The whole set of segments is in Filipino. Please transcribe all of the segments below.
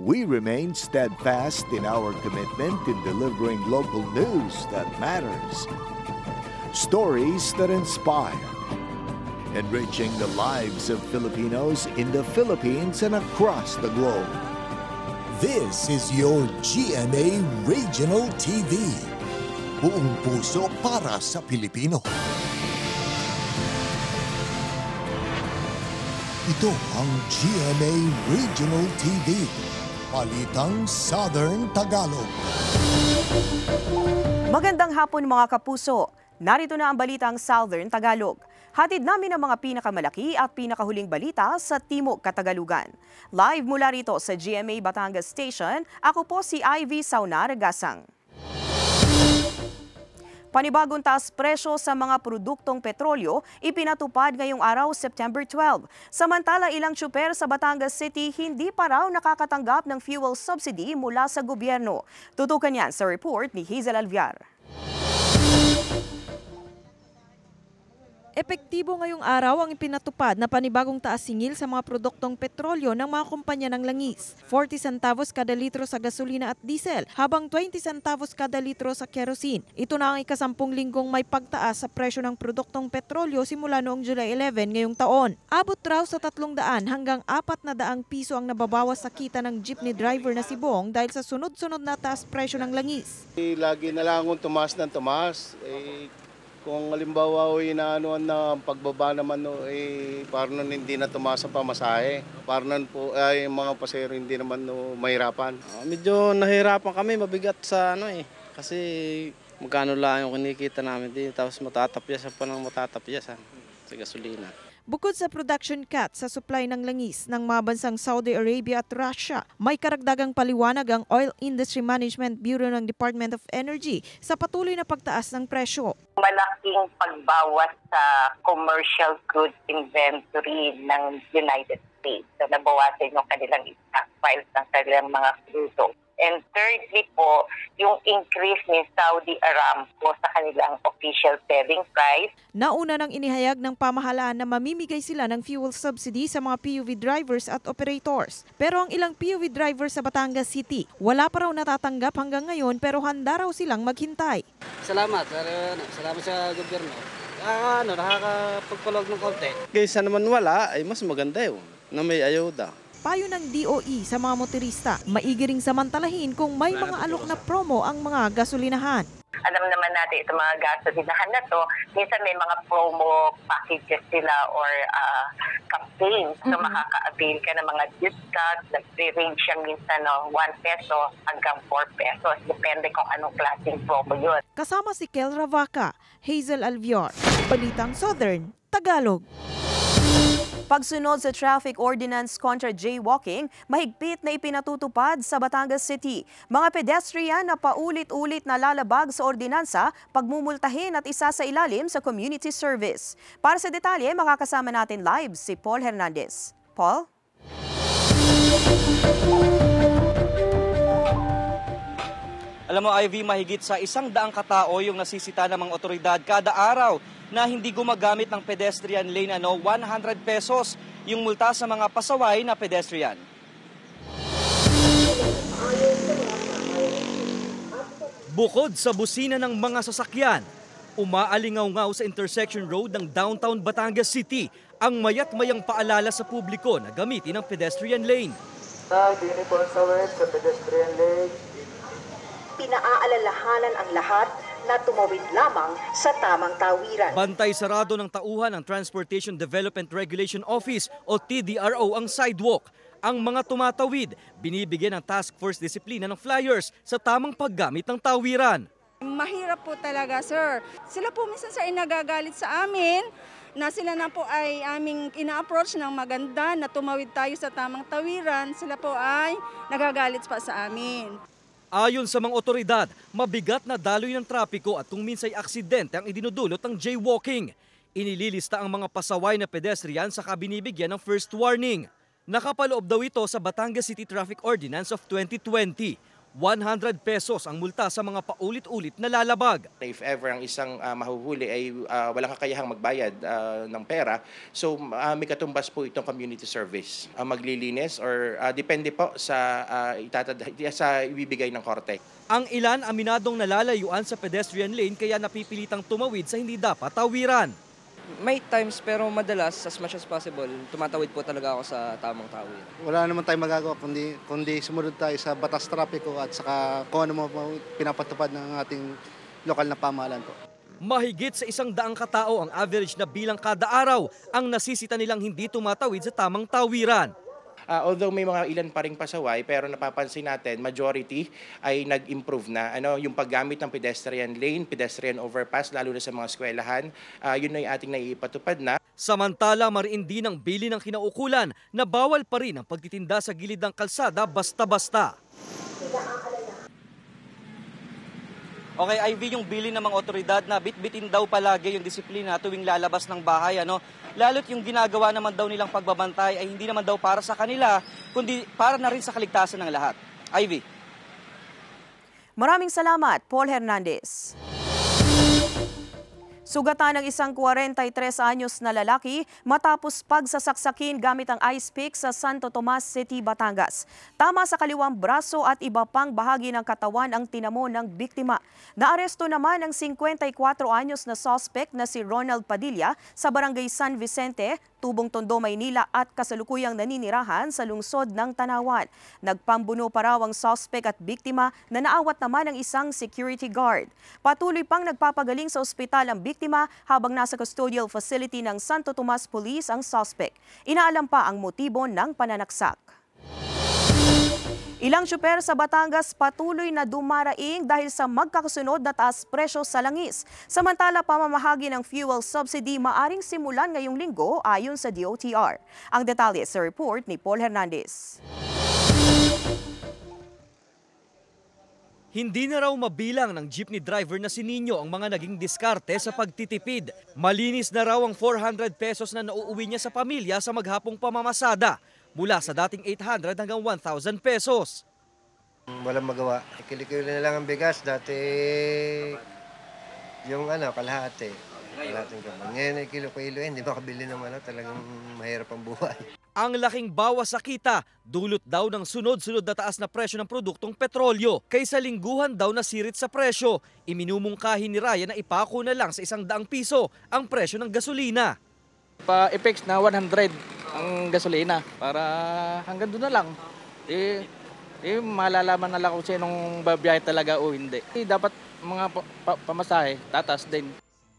We remain steadfast in our commitment in delivering local news that matters. Stories that inspire. Enriching the lives of Filipinos in the Philippines and across the globe. This is your GMA Regional TV. Buong puso para sa Pilipino. Ito ang GMA Regional TV. Balitang Southern Tagalog. Magandang hapon mga kapuso. Narito na ang balitang Southern Tagalog. Hatid namin ang mga pinakamalaki at pinakahuling balita sa Timog Katagalugan. Live mula rito sa GMA Batangas Station, ako po si Ivy Saunar Gasang. Panibagong taas presyo sa mga produktong petrolyo ipinatupad ngayong araw, September 12. Samantala, ilang tsuper sa Batangas City hindi pa raw nakakatanggap ng fuel subsidy mula sa gobyerno. Tutukan yan sa report ni Hazel Alviar. Epektibo ngayong araw ang ipinatupad na panibagong taas singil sa mga produktong petrolyo ng mga kumpanya ng langis. 40 centavos kada litro sa gasolina at diesel, habang 20 centavos kada litro sa kerosene. Ito na ang ikasampung linggong may pagtaas sa presyo ng produktong petrolyo simula noong July 11 ngayong taon. Abot raw sa 300 hanggang 400 piso ang nababawas sa kita ng jeepney driver na si Bong dahil sa sunod-sunod na taas presyo ng langis. Lagi na lang akong tumaas ng tumaas. Kung halimbawa inaanoan na pagbaba naman parang hindi na tumasa pa masahe. Parang po ay mga pasahero hindi naman mahirapan. Medyo nahirapan kami, mabigat sa kasi magkano lang yung kinikita namin din, tapos matatapyasan pa ng matatapyasan sa gasolina. Bukod sa production cut sa supply ng langis ng mga bansang Saudi Arabia at Russia, may karagdagang paliwanag ang Oil Industry Management Bureau ng Department of Energy sa patuloy na pagtaas ng presyo. Malaking pagbawas sa commercial goods inventory ng United States. So nabawasan yung kanilang stockpiles ng kanilang mga produkto. And thirdly po, yung increase ni Saudi Aramco sa kanilang official selling price. Nauna nang inihayag ng pamahalaan na mamimigay sila ng fuel subsidy sa mga PUV drivers at operators. Pero ang ilang PUV drivers sa Batangas City, wala pa raw natatanggap hanggang ngayon pero handa raw silang maghintay. Salamat sa gobyerno. Nakakapagpalog ng konti. Kaysa naman wala, ay mas maganda yun na may ayuda. Payo ng DOE sa mga motorista, maigi ring samantalahin kung may mga alok na promo ang mga gasolinahan. Alam naman natin itong mga gasolinahan na to, minsan may mga promo packages sila or campaigns. So makaka-avail ka ng mga discounts, nag-range siya minsan ng 1 peso hanggang 4 pesos. Depende kung anong klaseng promo yun. Kasama si Kel Ravaca, Hazel Alviar, Balitang Southern Tagalog. Pagsunod sa traffic ordinance kontra jaywalking, mahigpit na ipinatutupad sa Batangas City. Mga pedestrian na paulit-ulit na lalabag sa ordinansa, pagmumultahin at isa sa ilalim sa community service. Para sa detalye, makakasama natin live si Paul Hernandez. Paul? Alam mo, Ivy, mahigit sa 100 katao yung nasisita ng mga otoridad kada araw na hindi gumagamit ng pedestrian lane. 100 pesos yung multa sa mga pasaway na pedestrian. Bukod sa busina ng mga sasakyan, umaalingaw-ngaw sa intersection road ng downtown Batangas City ang mayat-mayang paalala sa publiko na gamitin ang pedestrian lane. Sa pedestrian lane, pinaalalahanan ang lahat na tumawid lamang sa tamang tawiran. Bantay sarado ng tauhan ng Transportation Development Regulation Office o TDRO ang sidewalk. Ang mga tumatawid, binibigyan ng task force disiplina ng flyers sa tamang paggamit ng tawiran. Mahirap po talaga, sir. Sila po minsan sa inagagalit sa amin na sila na po ay aming ina-approach ng maganda na tumawid tayo sa tamang tawiran. Sila po ay nagagalit pa sa amin. Ayon sa mga otoridad, mabigat na daloy ng trapiko at kung minsay aksidente ang idinudulot ng jaywalking. Inililista ang mga pasaway na pedestrian sa binibigyan ng first warning. Nakapaloob daw ito sa Batangas City Traffic Ordinance of 2020. 100 pesos ang multa sa mga paulit-ulit na lalabag. If ever ang isang mahuhuli ay walang kakayahang magbayad ng pera, so may katumbas po itong community service. Maglilinis or depende po sa ibibigay ng korte. Ang ilan aminadong nalalayuan sa pedestrian lane kaya napipilitang tumawid sa hindi dapat tawiran. May times pero madalas as much as possible tumatawid po talaga ako sa tamang tawid. Wala naman tayong magagawa kundi sumunod tayo sa batas trapiko at saka kung ano mo pinapatupad ng ating lokal na pamahalaan po. Mahigit sa 100 katao ang average na bilang kada araw ang nasisita nilang hindi tumatawid sa tamang tawiran. Although may mga ilan pa ring pasaway, pero napapansin natin, majority ay nag-improve na. Yung paggamit ng pedestrian lane, pedestrian overpass, lalo na sa mga eskwelahan, yun ay ating naiipatupad na. Samantala, mariin din ang bili ng kinaukulan na bawal pa rin ang pagtitinda sa gilid ng kalsada basta-basta. Okay, Ivy, yung bili ng mga otoridad na bitbitin daw palagi yung disiplina tuwing lalabas ng bahay, Lalo't yung ginagawa naman daw nilang pagbabantay ay hindi naman daw para sa kanila, kundi para na rin sa kaligtasan ng lahat. Ivy. Maraming salamat, Paul Hernandez. Sugatan ng isang 43 anyos na lalaki matapos pagsasaksakin gamit ang ice pick sa Santo Tomas City, Batangas. Tama sa kaliwang braso at iba pang bahagi ng katawan ang tinamo ng biktima. Naaresto naman ang 54 anyos na suspect na si Ronald Padilla sa Barangay San Vicente, Tubong Tondo, Maynila at kasalukuyang naninirahan sa lungsod ng Tanawan. Nagpambuno pa raw ang suspect at biktima na naawat naman ng isang security guard. Patuloy pang nagpapagaling sa ospital ang biktima habang nasa custodial facility ng Santo Tomas Police ang suspect. Inaalam pa ang motibo ng pananaksak. Ilang tsuper sa Batangas patuloy na dumaraing dahil sa magkakasunod na taas presyo sa langis. Samantala, pamamahagi ng fuel subsidy maaring simulan ngayong linggo ayon sa DOTR. Ang detalye sa report ni Paul Hernandez. Hindi na raw mabilang ng jeepney driver na si Nino ang mga naging diskarte sa pagtitipid. Malinis na raw ang 400 pesos na nauuwi niya sa pamilya sa maghapong pamamasada, mula sa dating 800 hanggang 1,000 pesos. Walang magawa. Kilo-kilo na lang ang bigas. Dati yung kalahati. Kalahating kapal. Ngayon ay kilo-kilo, hindi makabili ng talagang mahirap ang buhay. Ang laking bawas sa kita, dulot daw ng sunod-sunod na taas na presyo ng produktong petrolyo. Kaysa lingguhan daw nasirit sa presyo, iminumungkahi ni Ryan na ipako na lang sa 100 piso ang presyo ng gasolina. Pa-effects na 100 ang gasolina para hanggang doon na lang. Malalaman na lang kung sinong babiyahe talaga o hindi. Dapat mga pamasahe, tatas din.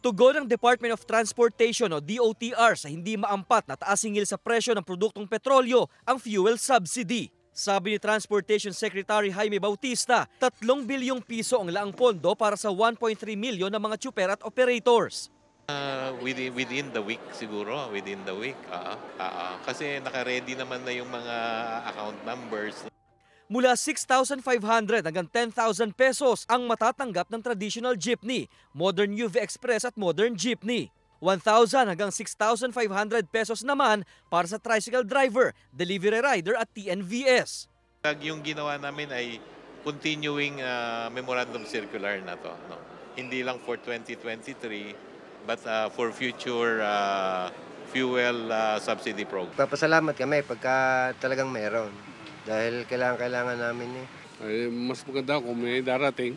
Tugon ng Department of Transportation o DOTR sa hindi maampat na taas singil sa presyo ng produktong petrolyo ang fuel subsidy. Sabi ni Transportation Secretary Jaime Bautista, 3 bilyong piso ang laang pondo para sa 1.3 milyon na mga tsuper at operators. Within the week siguro, within the week. Kasi naka-ready naman na yung mga account numbers. Mula 6,500 hanggang 10,000 pesos ang matatanggap ng traditional jeepney, modern UV Express at modern jeepney. 1,000 hanggang 6,500 pesos naman para sa tricycle driver, delivery rider at TNVS. Yung ginawa namin ay continuing memorandum circular na to. No? Hindi lang for 2023 but for future fuel subsidy program. Papasalamat kami pagka talagang meron. Dahil kailangan namin Ay, mas maganda kung may darating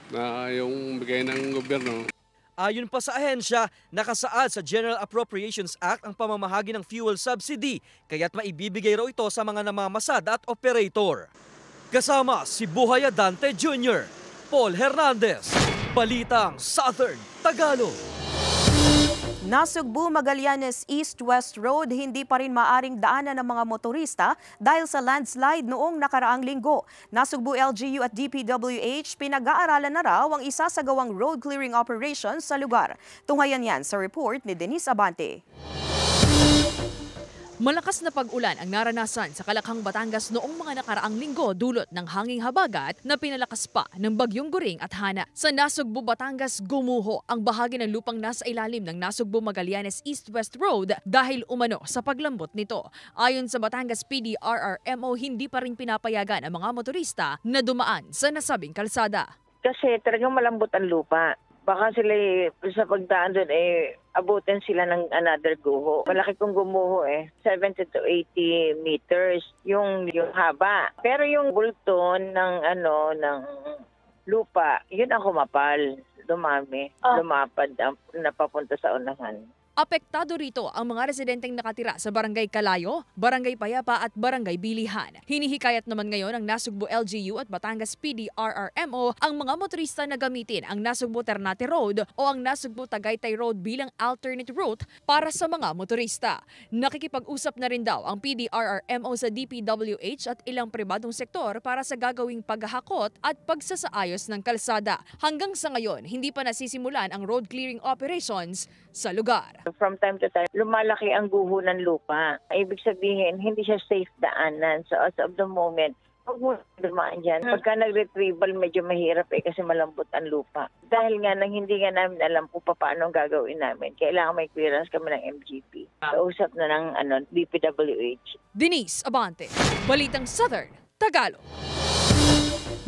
na yung bigay ng gobyerno. Ayon pa sa ahensya, nakasaad sa General Appropriations Act ang pamamahagi ng fuel subsidy, kaya't maibibigay raw ito sa mga namamasada at operator. Kasama si Buhay Dante Jr., Paul Hernandez, Balitang Southern Tagalog. Nasugbu Magallanes East-West Road, hindi pa rin maaring daanan ng mga motorista dahil sa landslide noong nakaraang linggo. Nasugbu LGU at DPWH, pinag-aaralan na raw ang isasagawang road clearing operations sa lugar. Tunghayan yan sa report ni Denise Abante. Malakas na pag-ulan ang naranasan sa Kalakhang, Batangas noong mga nakaraang linggo dulot ng hanging habagat na pinalakas pa ng bagyong Goring at Hana. Sa Nasugbu, Batangas, gumuho ang bahagi ng lupang nasa ilalim ng Nasugbu Magallanes East-West Road dahil umano sa paglambot nito. Ayon sa Batangas PDRRMO, hindi pa rin pinapayagan ang mga motorista na dumaan sa nasabing kalsada. Kasi talagang malambot ang lupa. Baka sila sa pagdaan doon abutin sila ng another guho. Malaki kong gumuho 70 to 80 meters yung haba. Pero yung bulto ng lupa, yun ang kumapal, dumami, lumapad na papunta sa unahan. Apektado rito ang mga residenteng nakatira sa Barangay Kalayo, Barangay Payapa at Barangay Bilihan. Hinihikayat naman ngayon ng Nasugbu LGU at Batangas PDRRMO ang mga motorista na gamitin ang Nasugbu Ternate Road o ang Nasugbu Tagaytay Road bilang alternate route para sa mga motorista. Nakikipag-usap na rin daw ang PDRRMO sa DPWH at ilang pribadong sektor para sa gagawing paghahakot at pagsasaayos ng kalsada. Hanggang sa ngayon, hindi pa nasisimulan ang road clearing operations sa lugar. From time to time, lumalaki ang guho ng lupa. Ibig sabihin, hindi siya safe daanan. So as of the moment, huwag mo dumaan dyan. Pagka nag-retrieval, medyo mahirap kasi malambot ang lupa. Dahil nga hindi nga namin alam kung paano ang gagawin namin. Kailangan may clearance kami ng MGP. Kausap na ng DPWH. Denise Abante, Balitang Southern Tagalog.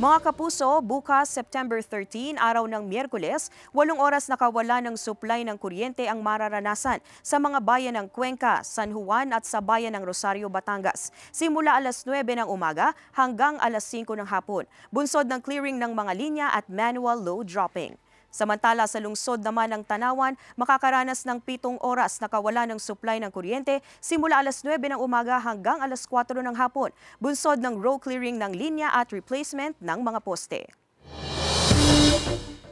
Mga kapuso, bukas September 13, araw ng Miyerkules, 8 oras nakawala ng supply ng kuryente ang mararanasan sa mga bayan ng Cuenca, San Juan at sa bayan ng Rosario, Batangas. Simula alas 9 ng umaga hanggang alas 5 ng hapon. Bunsod ng clearing ng mga linya at manual load dropping. Samantala sa lungsod naman ng Tanawan, makakaranas ng 7 oras na kawalan ng supply ng kuryente simula alas 9 ng umaga hanggang alas 4 ng hapon. Bunsod ng row clearing ng linya at replacement ng mga poste.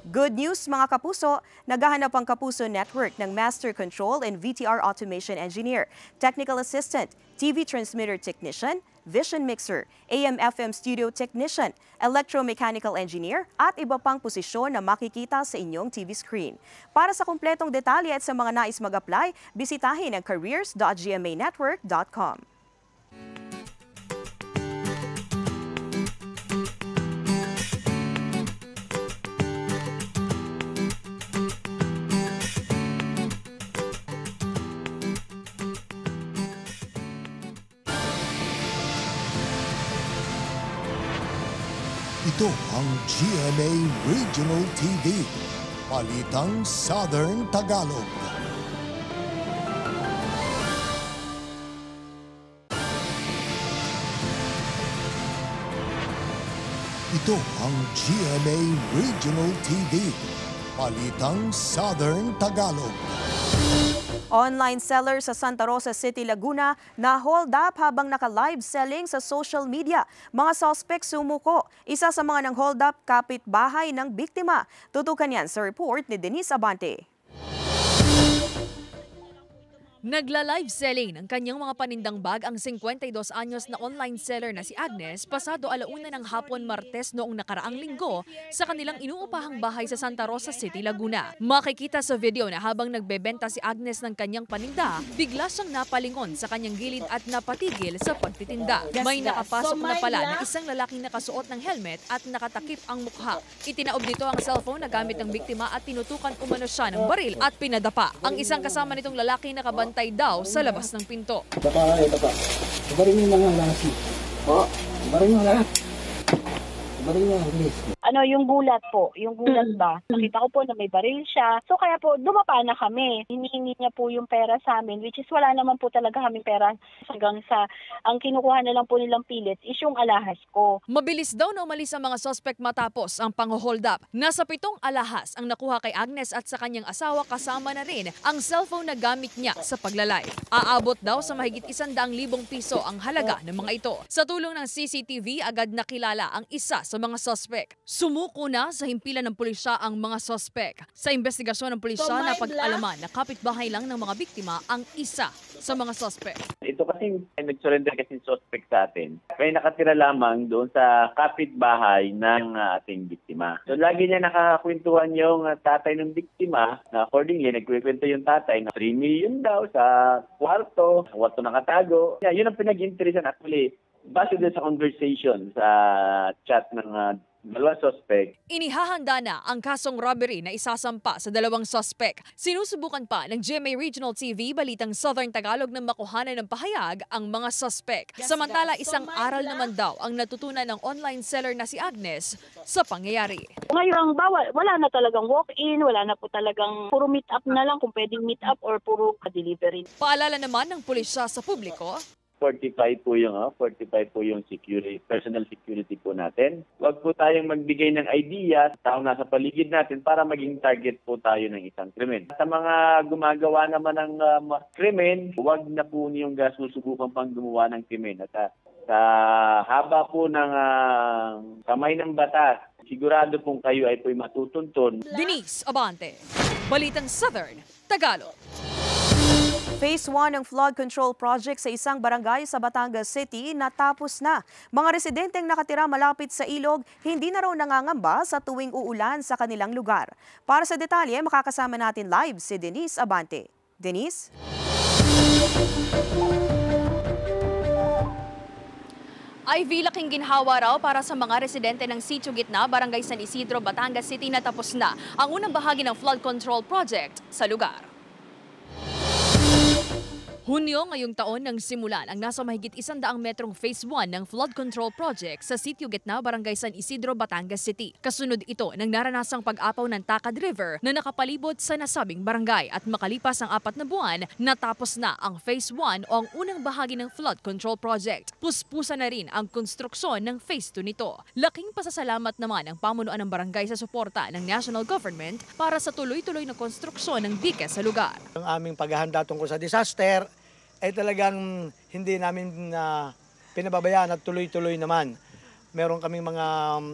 Good news mga kapuso, naghahanap ang Kapuso Network ng Master Control and VTR Automation Engineer, Technical Assistant, TV Transmitter Technician, Vision Mixer, AM/FM Studio Technician, Electromechanical Engineer at iba pang posisyon na makikita sa inyong TV screen. Para sa kumpletong detalye at sa mga nais mag-apply, bisitahin ang careers.gmanetwork.com. Ito ang GMA Regional TV, Balitang Southern Tagalog. Ito ang GMA Regional TV, Balitang Southern Tagalog. Online seller sa Santa Rosa City, Laguna na hold up habang naka-live selling sa social media. Mga suspect sumuko. Isa sa mga nang hold up, kapitbahay ng biktima. Tutukan yan sa report ni Denise Abante. Nagla-live selling ng kanyang mga panindang bag ang 52 anyos na online seller na si Agnes pasado alauna ng hapon Martes noong nakaraang linggo sa kanilang inuupahang bahay sa Santa Rosa City, Laguna. Makikita sa video na habang nagbebenta si Agnes ng kanyang paninda, bigla siyang napalingon sa kanyang gilid at napatigil sa pagtitinda. May nakapasok na pala na isang lalaking nakasuot ng helmet at nakatakip ang mukha. Itinaob nito ang cellphone na gamit ng biktima at tinutukan umano siya ng baril at pinadapa. Ang isang kasama nitong lalaki nakabantay daw sa labas ng pinto. Ito pa. Ibarin mo yung mga lasi. Ibarin mo lahat. Ibarin mo ang list. Yung gulat po, yung gulat ba? Nakita ko po na may baril siya. So kaya po, dumapa na kami. Hinihingi niya po yung pera sa amin, which is wala naman po talaga kaming pera hanggang sa, ang kinukuha na lang po nilang pilit is yung alahas ko. Mabilis daw na umalis ang mga suspect matapos ang pang-hold up. Nasa 7 alahas ang nakuha kay Agnes at sa kanyang asawa kasama na rin ang cellphone na gamit niya sa paglalive. Aabot daw sa mahigit 100,000 piso ang halaga ng mga ito. Sa tulong ng CCTV, agad nakilala ang isa sa mga suspect. Sumuko na sa himpilan ng pulisya ang mga sospek. Sa investigasyon ng pulisya, napag-alaman na kapitbahay lang ng mga biktima ang isa sa mga sospek. Ito kasi nag-surrender kasi sospek sa atin. May nakatira lamang doon sa kapitbahay ng ating biktima. So lagi niya nakakakwentuhan yung tatay ng biktima na accordingly nagkikwento yung tatay na 3 million daw sa kwarto nakatago. Yun ang pinag-interesan actually. Base din sa conversation sa chat ng dalawang suspect. Inihahanda na ang kasong robbery na isasampa sa dalawang suspect. Sinusubukan pa ng GMA Regional TV Balitang Southern Tagalog na makuhanan ng pahayag ang mga suspect. Samantala, isang aral naman daw ang natutunan ng online seller na si Agnes sa pangyayari. Ngayon, wala na talagang walk-in, wala na po talagang puro meet-up na lang kung pwedeng meet-up or puro delivery. Paalala naman ng pulisya sa publiko, 45 po yung security, personal security po natin. Huwag po tayong magbigay ng idea sa taong nasa paligid natin para maging target po tayo ng isang krimen. Sa mga gumagawa naman ng krimen, huwag na po niyong susubukan pang gumawa ng krimen. At sa haba po ng kamay ng batas, sigurado pong kayo ay po'y matutuntun. Denise Abante, Balitang Southern Tagalog. Phase 1 ng flood control project sa isang barangay sa Batangas City natapos na. Mga residenteng nakatira malapit sa ilog, hindi na raw nangangamba sa tuwing uulan sa kanilang lugar. Para sa detalye, makakasama natin live si Denise Abante. Denise? Ivy, laking ginhawa raw para sa mga residente ng Sitio Gitna, Barangay San Isidro, Batangas City natapos na ang unang bahagi ng flood control project sa lugar. Hunyo ngayong taon nang simulan ang nasa mahigit 100 metrong Phase 1 ng Flood Control Project sa Sitio Gitna, Barangay San Isidro, Batangas City. Kasunod ito ng naranasang pag-apaw ng Takad River na nakapalibot sa nasabing barangay at makalipas ang 4 na buwan, natapos na ang Phase 1 o ang unang bahagi ng Flood Control Project. Puspusan na rin ang konstruksyon ng Phase 2 nito. Laking pasasalamat naman ang pamunuan ng barangay sa suporta ng national government para sa tuloy-tuloy na konstruksyon ng dike sa lugar. Ang aming paghahanda tungkol sa disaster ay talagang hindi namin pinababayaan at tuloy-tuloy naman. Meron kaming mga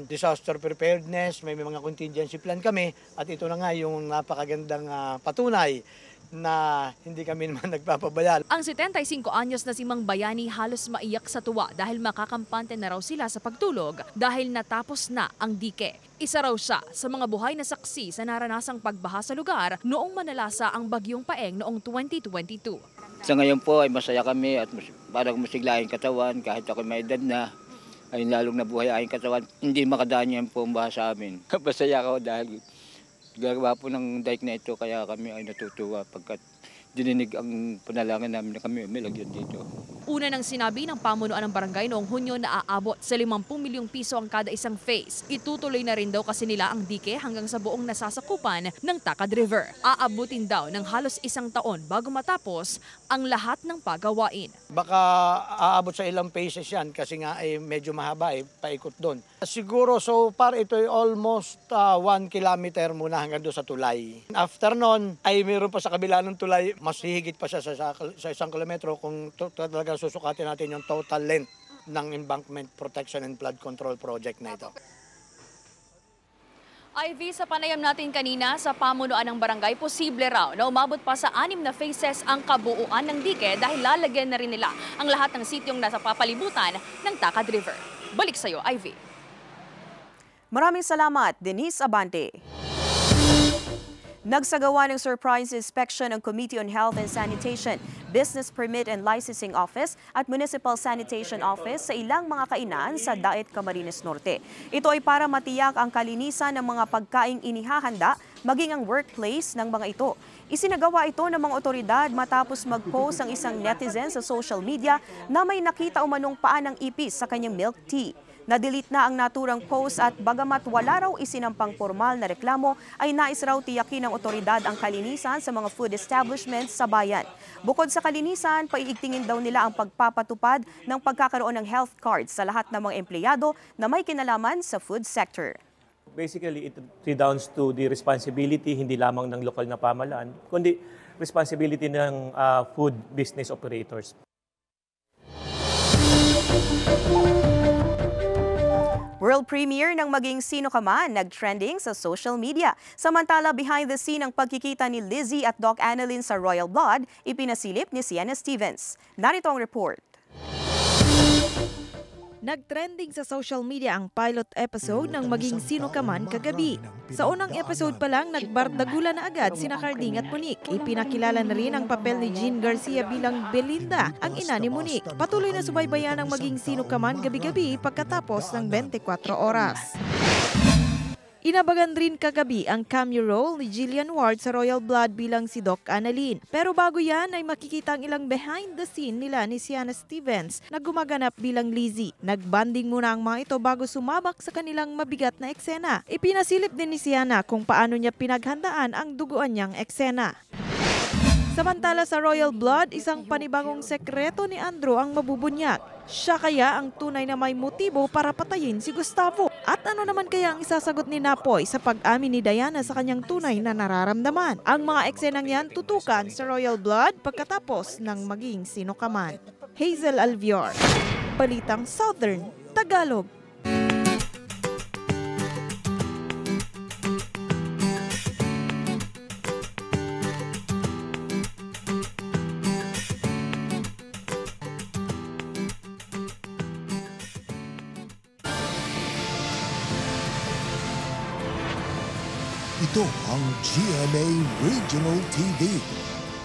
disaster preparedness, may mga contingency plan kami at ito na nga yung napakagandang patunay na hindi kami naman nagpapabayaan. Ang 75 anyos na si Mang Bayani halos maiyak sa tuwa dahil makakampante na raw sila sa pagtulog dahil natapos na ang dike. Isa raw siya sa mga buhay na saksi sa naranasang pagbaha sa lugar noong manalasa ang bagyong Paeng noong 2022. Sa ngayon po ay masaya kami at parang masigla ang katawan kahit ako may edad na ay lalong nabuhay ang katawan. Hindi makadaan yan po ang baha sa amin. Masaya ako dahil gagawa po ng dike na ito kaya kami ay natutuwa pagkat dininig ang panalangin namin na kami umilagyan dito. Una nang sinabi ng pamunuan ng barangay noong Hunyo na aabot sa 50 milyong piso ang kada isang phase. Itutuloy na rin daw kasi nila ang dike hanggang sa buong nasasakupan ng Takad River. Aabutin daw ng halos 1 taon bago matapos ang lahat ng pagawain. Baka aabot sa ilang phases yan kasi nga ay medyo mahaba paikot doon. Siguro so far ito ay almost 1 kilometer muna hanggang doon sa tulay. After nun ay mayroon pa sa kabila ng tulay, mas hihigit pa siya sa 1 kilometro kung talaga susukatin natin yung total length ng Embankment Protection and Flood Control Project na ito. Ivy, sa panayam natin kanina sa pamunuan ng barangay, posible raw na umabot pa sa 6 na phases ang kabuuan ng dike dahil lalagyan na rin nila ang lahat ng sityong nasa papalibutan ng Takad River. Balik sa iyo, Ivy. Maraming salamat, Denise Abante. Nagsagawa ng surprise inspection ng Committee on Health and Sanitation, Business Permit and Licensing Office at Municipal Sanitation Office sa ilang mga kainan sa Daet, Camarines Norte. Ito ay para matiyak ang kalinisan ng mga pagkaing inihahanda, maging ang workplace ng mga ito. Isinagawa ito ng mga otoridad matapos mag-post ang isang netizen sa social media na may nakita umanong paa ng ipis sa kanyang milk tea. Na-delete na ang naturang post at bagamat wala raw isinampang formal na reklamo, ay nais raw tiyakin ng otoridad ang kalinisan sa mga food establishments sa bayan. Bukod sa kalinisan, paiigtingin daw nila ang pagpapatupad ng pagkakaroon ng health cards sa lahat ng mga empleyado na may kinalaman sa food sector. Basically, it redounds to the responsibility hindi lamang ng lokal na pamahalaan, kundi responsibility ng food business operators. World premiere ng Maging Sino Ka Man nag-trending sa social media. Samantala, behind the scene ang pagkikita ni Lizzie at Doc Annalyn sa Royal Blood, ipinasilip ni Sienna Stevens. Narito ang report. Nag-trending sa social media ang pilot episode ng Maging Sino Ka Man kagabi. Sa unang episode pa lang, nagbardagulan na agad sina Carding at Monique. Ipinakilala na rin ang papel ni Jean Garcia bilang Belinda, ang ina ni Monique. Patuloy na subaybayan ang Maging Sino Ka Man gabi-gabi pagkatapos ng 24 oras. Inabagan rin kagabi ang cameo role ni Jillian Ward sa Royal Blood bilang si Doc Annalyn. Pero bago yan ay makikita ang ilang behind the scene nila ni Sienna Stevens na gumaganap bilang Lizzie. Nagbanding muna ang mga ito bago sumabak sa kanilang mabigat na eksena. Ipinasilip din ni Sienna kung paano niya pinaghandaan ang duguan niyang eksena. Samantala sa Royal Blood, isang panibagong sekreto ni Andrew ang mabubunyag. Siya kaya ang tunay na may motibo para patayin si Gustavo? At ano naman kaya ang isasagot ni Napoy sa pag-amin ni Diana sa kanyang tunay na nararamdaman? Ang mga eksenang yan tutukan sa Royal Blood pagkatapos ng Maging Sino Ka Man. Hazel Alvior, Balitang Southern Tagalog. Ito ang GMA Regional TV,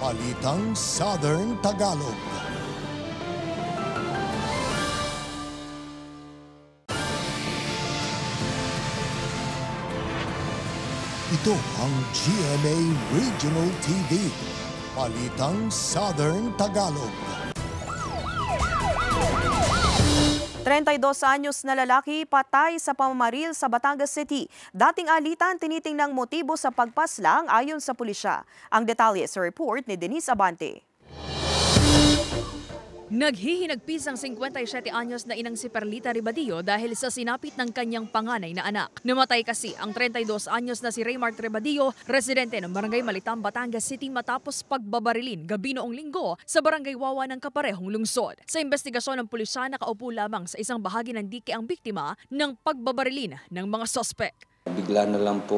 Balitang Southern Tagalog. Ito ang GMA Regional TV, Balitang Southern Tagalog. 32 anyos na lalaki patay sa pamamaril sa Batangas City. Dating alitan, tinitingnang motibo sa pagpaslang ayon sa pulisya. Ang detalye sa report ni Denise Abante. Naghihinagpis ang 57 anyos na inang si Perlita Rebadillo dahil sa sinapit ng kanyang panganay na anak. Namatay kasi ang 32 anyos na si Raymart Rebadillo, residente ng Barangay Malitam, Batangas City matapos pagbabarilin gabi noong linggo sa Barangay Wawa ng kaparehong lungsod. Sa investigasyon ng pulisya, nakaupo lamang sa isang bahagi ng dike ang biktima ng pagbabarilin ng mga sospek. Bigla na lang po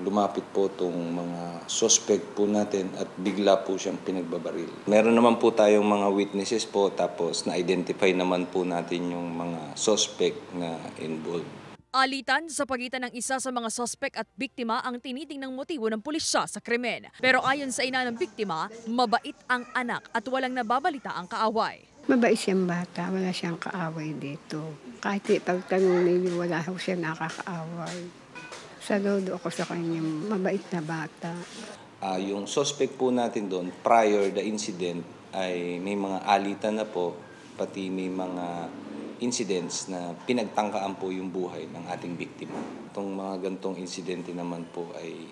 lumapit po itong mga suspect po natin at bigla po siyang pinagbabaril. Meron naman po tayong mga witnesses po tapos na-identify naman po natin yung mga suspect na involved. Alitan sa pagitan ng isa sa mga sospek at biktima ang tinitingnang motibo ng pulisya sa krimen. Pero ayon sa ina ng biktima, mabait ang anak at walang nababalita ang kaaway. Mabait siyang bata, wala siyang kaaway dito. Kahit pagtanong ninyo, wala ho siya nakakaaway. Saludo ako sa kanyang mabait na bata. Yung suspect po natin doon, prior the incident, ay may mga alitan na po, pati may mga incidents na pinagtangkaan po yung buhay ng ating biktima. Itong mga gantong insidente naman po ay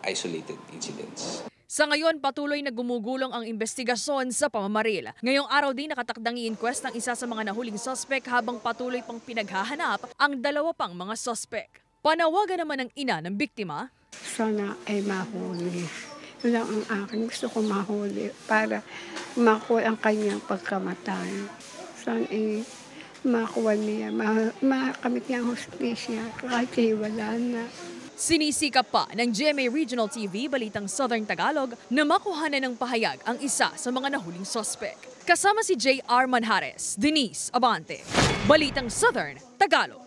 isolated incidents. Sa ngayon, patuloy na gumugulong ang investigasyon sa pamamaril. Ngayong araw din nakatakdang i-inquest ng isa sa mga nahuling suspect habang patuloy pang pinaghahanap ang dalawa pang mga suspect. Panawagan naman ng ina ng biktima. Sana ay mahuli. Yun lang ang akin. Gusto ko mahuli para makuha ang kanyang pagkamatay. Sana ay makuha niya, makamit niya ang hustisya kahit wala na. Sinisikap pa ng GMA Regional TV, Balitang Southern Tagalog, na makuhanan ng pahayag ang isa sa mga nahuling suspect. Kasama si J.R. Manjares, Denise Abante, Balitang Southern Tagalog.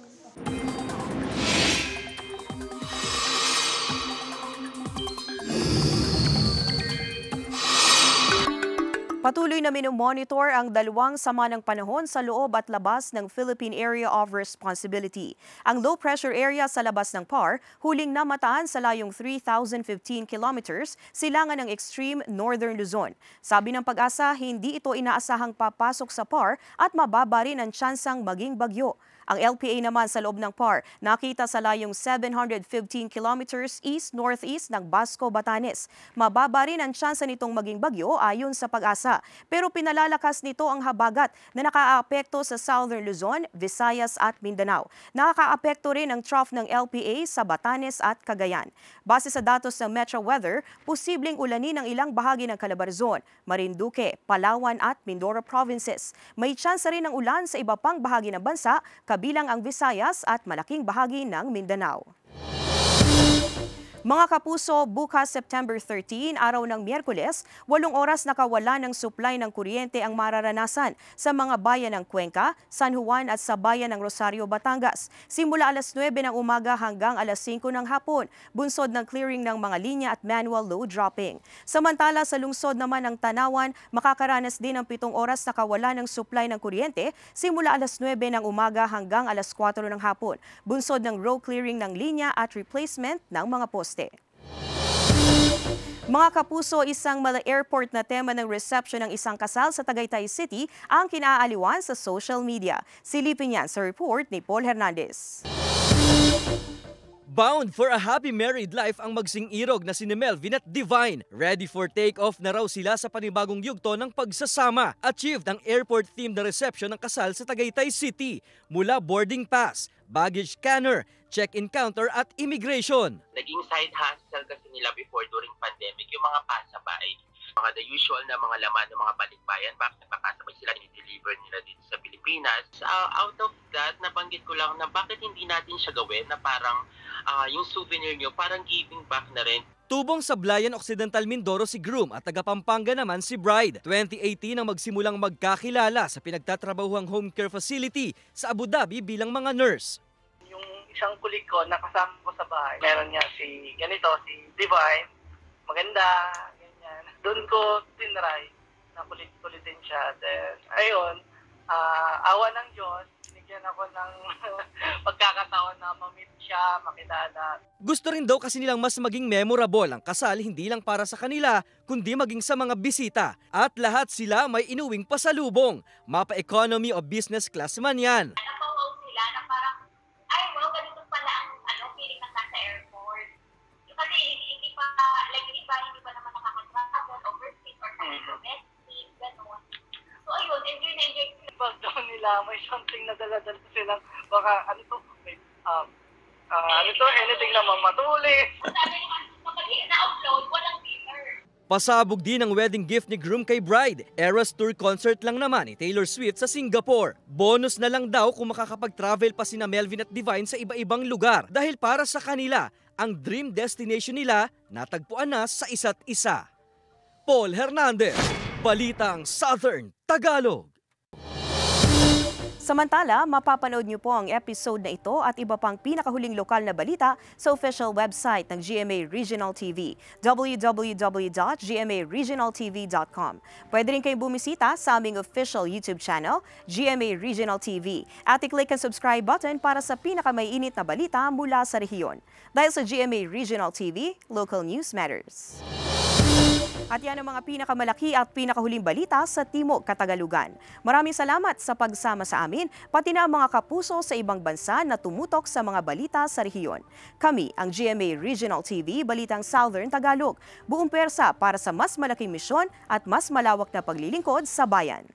Patuloy na minomonitor ang dalawang sama ng panahon sa loob at labas ng Philippine Area of Responsibility. Ang low-pressure area sa labas ng PAR, huling namataan sa layong 3,015 kilometers, silangan ng extreme northern Luzon. Sabi ng Pag-asa, hindi ito inaasahang papasok sa PAR at mababa rin ang tsansang maging bagyo. Ang LPA naman sa loob ng PAR, nakita sa layong 715 kilometers east-northeast ng Basco, Batanes. Mababa rin ang tsansa nitong maging bagyo ayon sa Pag-asa. Pampanga. Pero pinalalakas nito ang habagat na nakaaapekto sa Southern Luzon, Visayas at Mindanao. Nakakaapekto rin ang trough ng LPA sa Batanes at Cagayan. Base sa datos ng Metro Weather, posibleng ulanin ang ilang bahagi ng Calabarzon, Marinduque, Palawan at Mindoro provinces. May tsansa rin ng ulan sa iba pang bahagi ng bansa, kabilang ang Visayas at malaking bahagi ng Mindanao. Mga kapuso, bukas September 13, araw ng Miyerkules, 8 oras nakawala ng supply ng kuryente ang mararanasan sa mga bayan ng Cuenca, San Juan at sa bayan ng Rosario, Batangas. Simula alas 9 ng umaga hanggang alas 5 ng hapon, bunsod ng clearing ng mga linya at manual load dropping. Samantala sa lungsod naman ng Tanawan, makakaranas din ng 7 oras nakawala ng supply ng kuryente simula alas 9 ng umaga hanggang alas 4 ng hapon, bunsod ng row clearing ng linya at replacement ng mga poste. Mga kapuso, isang mala-airport na tema ng reception ng isang kasal sa Tagaytay City ang kinaaliwan sa social media. Silipin yan sa report ni Paul Hernandez. Bound for a happy married life ang magsing-irog na si Melvin at Divine. Ready for take-off na raw sila sa panibagong yugto ng pagsasama. Achieved ang airport-themed na reception ng kasal sa Tagaytay City mula boarding pass, baggage scanner, check-in counter at immigration. Naging side hustle kasi nila before during pandemic yung mga pasabay. Mga the usual na mga laman ng mga balikbayan, bakit nagpapasabay sila, dinideliver nila dito sa Pilipinas. Out of that, nabanggit ko lang na bakit hindi natin siya gawin na parang yung souvenir nyo, parang giving back na rin. Tubong sa Sablayan Occidental Mindoro si groom at taga Pampanga naman si bride. 2018 nang magsimulang magkakilala sa pinagtatrabahuang home care facility sa Abu Dhabi bilang mga nurse. Yung isang kulig ko nakasama ko sa bahay, meron niya si Divine, maganda, ganyan. Doon ko tinry na kulit-kulitin siya. Then, ayun, awa ng Diyos, binigyan ako ng pagkakataon na ma-meet siya, makilala. Gusto rin daw kasi nilang mas maging memorable ang kasal hindi lang para sa kanila, kundi maging sa mga bisita. At lahat sila may inuwing pasalubong. Mapa economy o business class man yan. Napawaw sila na parang, ay wow, ganito pala ang feeling na nasa airport. Kasi hindi pa, like yung iba, hindi pa naman nakakatravel, overseas, or domestic, gano'n. So ayun, enjoy na enjoy. Pag daw nila, may something na dala-dala silang, baka anything na mamatulis. Sabi naman, kapag na-upload, walang dinner. Pasabog din ang wedding gift ni groom kay bride. Eras Tour concert lang naman ni Taylor Swift sa Singapore. Bonus na lang daw kung makakapag-travel pa sina Melvin at Divine sa iba-ibang lugar. Dahil para sa kanila, ang dream destination nila natagpuan na sa isa't isa. Paul Hernandez, Balitang Southern Tagalog. Samantala, mapapanood niyo po ang episode na ito at iba pang pinakahuling lokal na balita sa official website ng GMA Regional TV, www.gmaregionaltv.com. Pwede rin kayong bumisita sa aming official YouTube channel, GMA Regional TV, at i-click ang subscribe button para sa pinakamaiinit na balita mula sa rehiyon. Dahil sa GMA Regional TV, local news matters. At yan ang mga pinakamalaki at pinakahuling balita sa Timog Katagalugan. Maraming salamat sa pagsama sa amin, pati na ang mga kapuso sa ibang bansa na tumutok sa mga balita sa rehiyon. Kami, ang GMA Regional TV, Balitang Southern Tagalog, buong pwersa para sa mas malaking misyon at mas malawak na paglilingkod sa bayan.